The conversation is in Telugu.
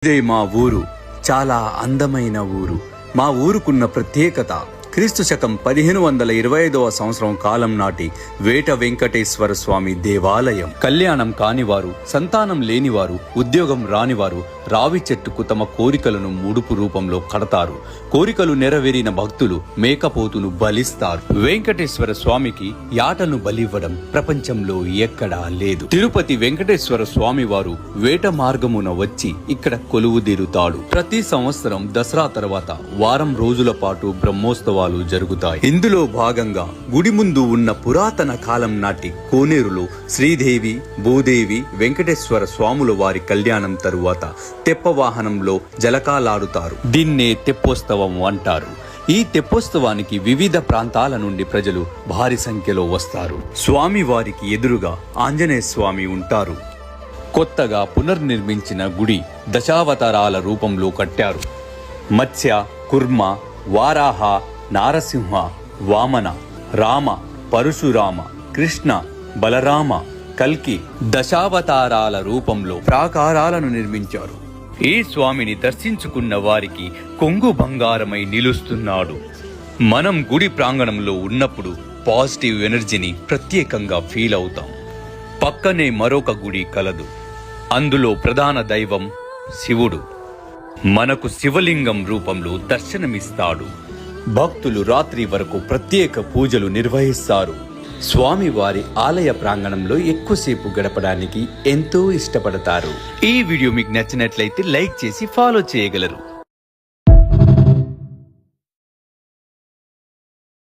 ఇదే మా ఊరు, చాలా అందమైన ఊరు. మా ఊరుకున్న ప్రత్యేకత క్రీస్తు శకం 1525వ సంవత్సరం కాలం నాటి వేట వెంకటేశ్వర స్వామి దేవాలయం. కళ్యాణం కానివారు, సంతానం లేనివారు, ఉద్యోగం రానివారు రావి చెట్టుకు తమ కోరికలను ముడుపు రూపంలో కడతారు. కోరికలు నెరవేరిన భక్తులు మేకపోతును బలిస్తారు. వెంకటేశ్వర స్వామికి యాటను బలివ్వడం ప్రపంచంలో ఎక్కడా లేదు. తిరుపతి వెంకటేశ్వర స్వామి వారు వేట మార్గమున వచ్చి ఇక్కడ కొలువుదీరుతాడు. ప్రతి సంవత్సరం దసరా తర్వాత వారం రోజుల పాటు బ్రహ్మోత్సవాలు జరుగుతాయి. ఇందులో భాగంగా గుడి ముందు ఉన్న పురాతన కాలం నాటి కోనేరులో శ్రీదేవి, భూదేవి, వెంకటేశ్వర స్వాముల వారి కళ్యాణం తరువాత తెప్పవాహనంలో జలకాలాడుతారు. దీన్నే తెప్పోత్సవం అంటారు. ఈ తెప్పోత్సవానికి వివిధ ప్రాంతాల నుండి ప్రజలు భారీ సంఖ్యలో వస్తారు. స్వామి వారికి ఎదురుగా ఆంజనేయ స్వామి ఉంటారు. కొత్తగా పునర్నిర్మించిన గుడి దశావతారాల రూపంలో కట్టారు. మత్స్య, కుర్మ, వారాహ, నారసింహ, వామన, రామ, పరశురామ, కృష్ణ, బలరామ, కల్కి దశావతారాల రూపంలో ప్రాకారాలను నిర్మించారు. ఈ స్వామిని దర్శించుకున్న వారికి కొంగు బంగారమై నిలుస్తున్నాడు. మనం గుడి ప్రాంగణంలో ఉన్నప్పుడు పాజిటివ్ ఎనర్జీని ప్రత్యేకంగా ఫీల్ అవుతాం. పక్కనే మరొక గుడి కలదు. అందులో ప్రధాన దైవం శివుడు మనకు శివలింగం రూపంలో దర్శనమిస్తాడు. భక్తులు రాత్రి వరకు ప్రత్యేక పూజలు నిర్వహిస్తారు. స్వామివారి ఆలయ ప్రాంగణంలో ఎక్కువసేపు గడపడానికి ఎంతో ఇష్టపడతారు. ఈ వీడియో మీకు నచ్చినట్లయితే లైక్ చేసి ఫాలో చేయగలరు.